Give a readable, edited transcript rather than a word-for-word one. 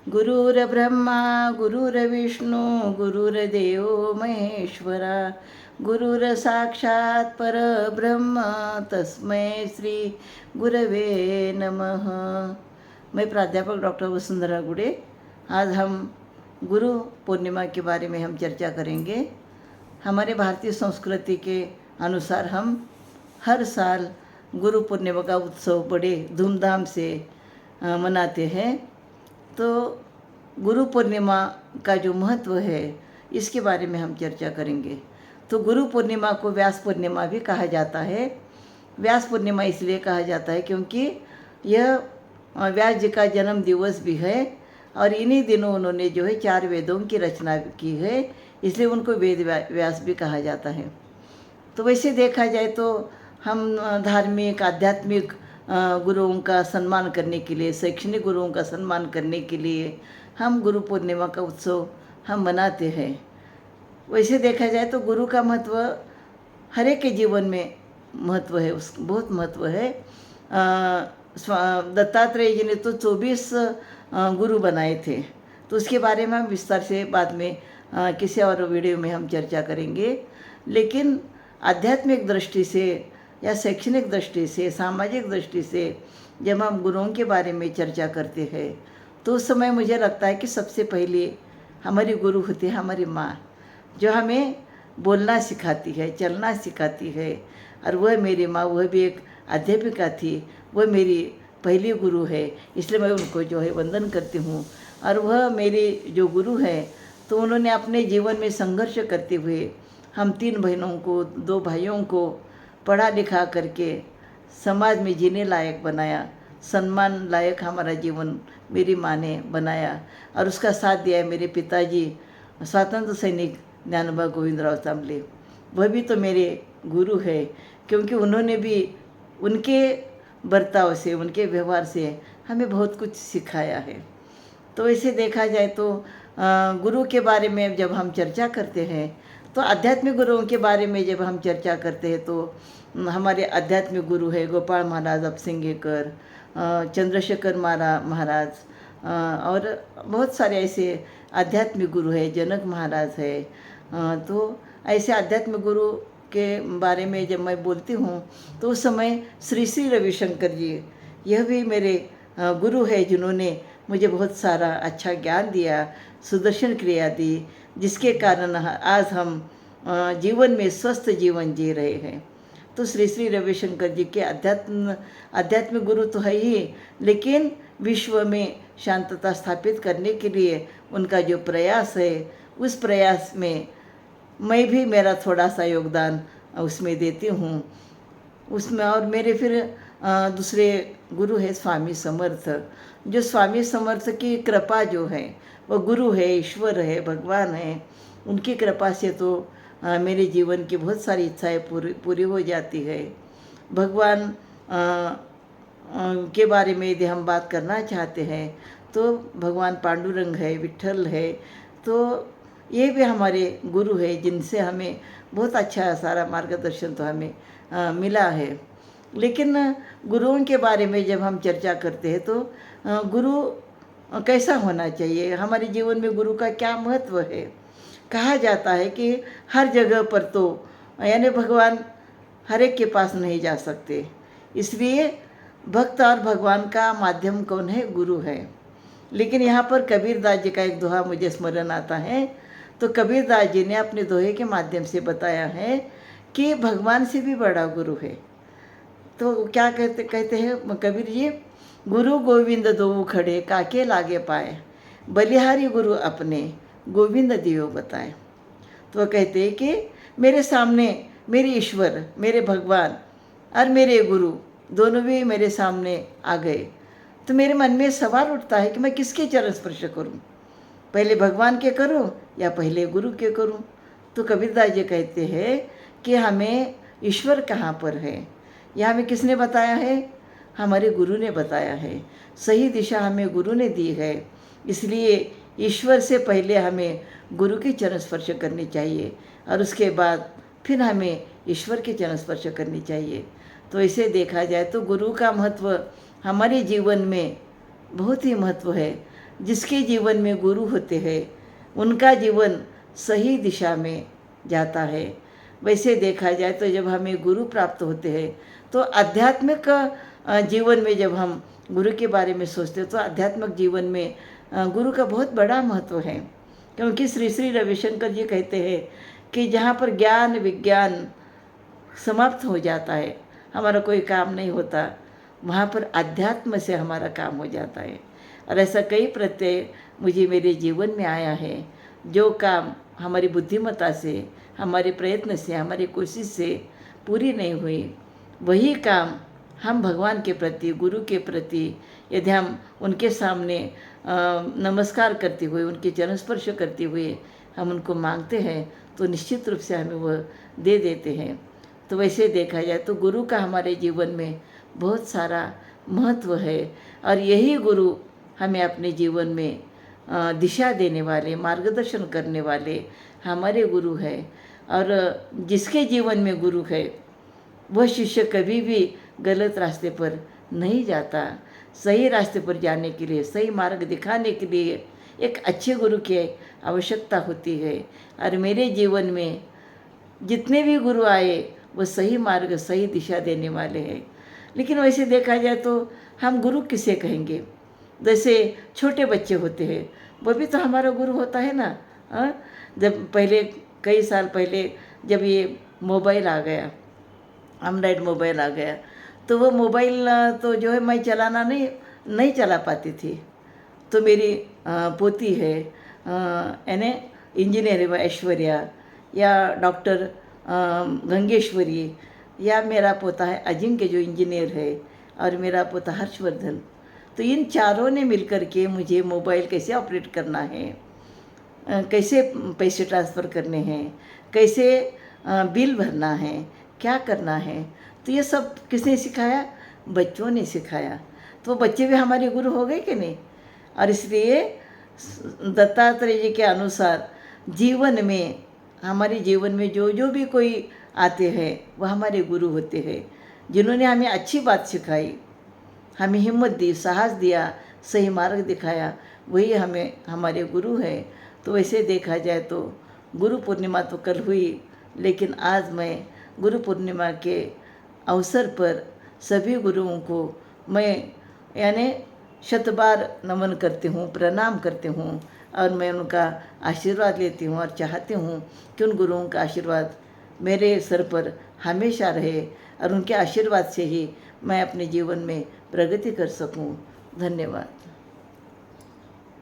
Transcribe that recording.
गुरुर्ब्रह्मा गुरुर्विष्णू गुरुर्देव महेश्वरा गुरुर्साक्षात् परब्रह्म तस्मै श्री गुरवे नमः। मैं प्राध्यापक डॉक्टर वसुंधरा गुड़े। आज हम गुरु पूर्णिमा के बारे में हम चर्चा करेंगे। हमारे भारतीय संस्कृति के अनुसार हम हर साल गुरु पूर्णिमा का उत्सव बड़े धूमधाम से मनाते हैं। तो गुरु पूर्णिमा का जो महत्व है इसके बारे में हम चर्चा करेंगे। तो गुरु पूर्णिमा को व्यास पूर्णिमा भी कहा जाता है। व्यास पूर्णिमा इसलिए कहा जाता है क्योंकि यह व्यास जी का जन्म दिवस भी है और इन्हीं दिनों उन्होंने जो है 4 वेदों की रचना की है, इसलिए उनको वेद व्यास भी कहा जाता है। तो वैसे देखा जाए तो हम धार्मिक आध्यात्मिक गुरुओं का सम्मान करने के लिए, शैक्षणिक गुरुओं का सम्मान करने के लिए हम गुरु पूर्णिमा का उत्सव हम मनाते हैं। वैसे देखा जाए तो गुरु का महत्व हर एक के जीवन में महत्व है, उस बहुत महत्व है। दत्तात्रेय जी ने तो 24 गुरु बनाए थे, तो उसके बारे में हम विस्तार से बाद में किसी और वीडियो में हम चर्चा करेंगे। लेकिन आध्यात्मिक दृष्टि से या शैक्षणिक दृष्टि से, सामाजिक दृष्टि से जब हम गुरुओं के बारे में चर्चा करते हैं तो उस समय मुझे लगता है कि सबसे पहले हमारी गुरु होती है हमारी माँ, जो हमें बोलना सिखाती है, चलना सिखाती है। और वह मेरी माँ, वह भी एक अध्यापिका थी, वह मेरी पहली गुरु है, इसलिए मैं उनको जो है वंदन करती हूँ। और वह मेरी जो गुरु है तो उन्होंने अपने जीवन में संघर्ष करते हुए हम 3 बहनों को, 2 भाइयों को पढ़ा लिखा करके समाज में जीने लायक बनाया, सम्मान लायक हमारा जीवन मेरी माँ ने बनाया। और उसका साथ दिया है मेरे पिताजी स्वातंत्र सैनिक ज्ञानोबा गोविंदराव तांबले। वह भी तो मेरे गुरु है, क्योंकि उन्होंने भी उनके बर्ताव से, उनके व्यवहार से हमें बहुत कुछ सिखाया है। तो ऐसे देखा जाए तो गुरु के बारे में जब हम चर्चा करते हैं तो आध्यात्मिक गुरुओं के बारे में जब हम चर्चा करते हैं तो हमारे आध्यात्मिक गुरु है गोपाल महाराज अपसिंगेकर, चंद्रशेखर महाराज और बहुत सारे ऐसे आध्यात्मिक गुरु है, जनक महाराज है। तो ऐसे आध्यात्मिक गुरु के बारे में जब मैं बोलती हूँ तो उस समय श्री श्री रविशंकर जी, यह भी मेरे गुरु है, जिन्होंने मुझे बहुत सारा अच्छा ज्ञान दिया, सुदर्शन क्रिया दी, जिसके कारण आज हम जीवन में स्वस्थ जीवन जी रहे हैं। तो श्री श्री रविशंकर जी के आध्यात्मिक गुरु तो है ही, लेकिन विश्व में शांतता स्थापित करने के लिए उनका जो प्रयास है, उस प्रयास में मैं भी मेरा थोड़ा सा योगदान उसमें देती हूँ उसमें। और मेरे फिर दूसरे गुरु है स्वामी समर्थ, जो स्वामी समर्थ की कृपा जो है वो गुरु है, ईश्वर है, भगवान है। उनकी कृपा से तो मेरे जीवन की बहुत सारी इच्छाएं पूरी हो जाती है। भगवान के बारे में यदि हम बात करना चाहते हैं तो भगवान पांडुरंग है, विट्ठल है, तो ये भी हमारे गुरु है, जिनसे हमें बहुत अच्छा सारा मार्गदर्शन तो हमें मिला है। लेकिन गुरुओं के बारे में जब हम चर्चा करते हैं तो गुरु कैसा होना चाहिए, हमारे जीवन में गुरु का क्या महत्व है। कहा जाता है कि हर जगह पर तो यानी भगवान हर एक के पास नहीं जा सकते, इसलिए भक्त और भगवान का माध्यम कौन है, गुरु है। लेकिन यहाँ पर कबीरदास जी का एक दोहा मुझे स्मरण आता है। तो कबीरदास जी ने अपने दोहे के माध्यम से बताया है कि भगवान से भी बड़ा गुरु है। तो क्या कहते हैं कबीर जी, गुरु गोविंद दो खड़े काके लागे पाए, बलिहारी गुरु अपने गोविंद दियो बताए। तो कहते हैं कि मेरे सामने मेरे ईश्वर, मेरे भगवान और मेरे गुरु दोनों भी मेरे सामने आ गए, तो मेरे मन में सवाल उठता है कि मैं किसके चरण स्पर्श करूं, पहले भगवान के करूं या पहले गुरु के करूं। तो कबीरदास जी कहते हैं कि हमें ईश्वर कहाँ पर है, यह हमें किसने बताया है, हमारे गुरु ने बताया है। सही दिशा हमें गुरु ने दी है, इसलिए ईश्वर से पहले हमें गुरु की चरण स्पर्श करनी चाहिए और उसके बाद फिर हमें ईश्वर की चरण स्पर्श करनी चाहिए। तो इसे देखा जाए तो गुरु का महत्व हमारे जीवन में बहुत ही महत्व है। जिसके जीवन में गुरु होते हैं उनका जीवन सही दिशा में जाता है। वैसे देखा जाए तो जब हमें गुरु प्राप्त होते हैं तो आध्यात्मिक जीवन में जब हम गुरु के बारे में सोचते हैं तो आध्यात्मिक जीवन में गुरु का बहुत बड़ा महत्व है। क्योंकि श्री श्री रविशंकर जी कहते हैं कि जहाँ पर ज्ञान विज्ञान समाप्त हो जाता है, हमारा कोई काम नहीं होता, वहाँ पर अध्यात्म से हमारा काम हो जाता है। और ऐसा कई प्रत्यय मुझे मेरे जीवन में आया है। जो काम हमारी बुद्धिमत्ता से, हमारे प्रयत्न से, हमारी कोशिश से पूरी नहीं हुई, वही काम हम भगवान के प्रति, गुरु के प्रति यदि हम उनके सामने नमस्कार करते हुए, उनके चरण स्पर्श करते हुए हम उनको मांगते हैं तो निश्चित रूप से हमें वह दे देते हैं। तो वैसे देखा जाए तो गुरु का हमारे जीवन में बहुत सारा महत्व है और यही गुरु हमें अपने जीवन में दिशा देने वाले, मार्गदर्शन करने वाले हमारे गुरु है। और जिसके जीवन में गुरु है वह शिष्य कभी भी गलत रास्ते पर नहीं जाता। सही रास्ते पर जाने के लिए, सही मार्ग दिखाने के लिए एक अच्छे गुरु की आवश्यकता होती है। और मेरे जीवन में जितने भी गुरु आए वो सही मार्ग, सही दिशा देने वाले हैं। लेकिन वैसे देखा जाए तो हम गुरु किसे कहेंगे? जैसे छोटे बच्चे होते हैं वो भी तो हमारा गुरु होता है ना। जब पहले कई साल पहले जब ये मोबाइल आ गया, एंड्रॉइड मोबाइल आ गया, तो वो मोबाइल तो जो है मैं चलाना नहीं चला पाती थी। तो मेरी पोती है यानी इंजीनियर है वो ऐश्वर्या, या डॉक्टर गंगेश्वरी, या मेरा पोता है अजिंक्य जो इंजीनियर है, और मेरा पोता हर्षवर्धन। तो इन चारों ने मिलकर के मुझे मोबाइल कैसे ऑपरेट करना है, कैसे पैसे ट्रांसफ़र करने हैं, कैसे बिल भरना है, क्या करना है, तो ये सब किसने सिखाया? बच्चों ने सिखाया। तो बच्चे भी हमारे गुरु हो गए कि नहीं? और इसलिए दत्तात्रेय जी के अनुसार जीवन में, हमारे जीवन में जो जो भी कोई आते हैं वह हमारे गुरु होते हैं, जिन्होंने हमें अच्छी बात सिखाई, हमें हिम्मत दी, साहस दिया, सही मार्ग दिखाया, वही हमें हमारे गुरु हैं। तो वैसे देखा जाए तो गुरु पूर्णिमा तो कल हुई, लेकिन आज मैं गुरु पूर्णिमा के अवसर पर सभी गुरुओं को मैं यानी शतबार नमन करती हूँ, प्रणाम करती हूँ, और मैं उनका आशीर्वाद लेती हूँ और चाहती हूँ कि उन गुरुओं का आशीर्वाद मेरे सर पर हमेशा रहे और उनके आशीर्वाद से ही मैं अपने जीवन में प्रगति कर सकूं। धन्यवाद।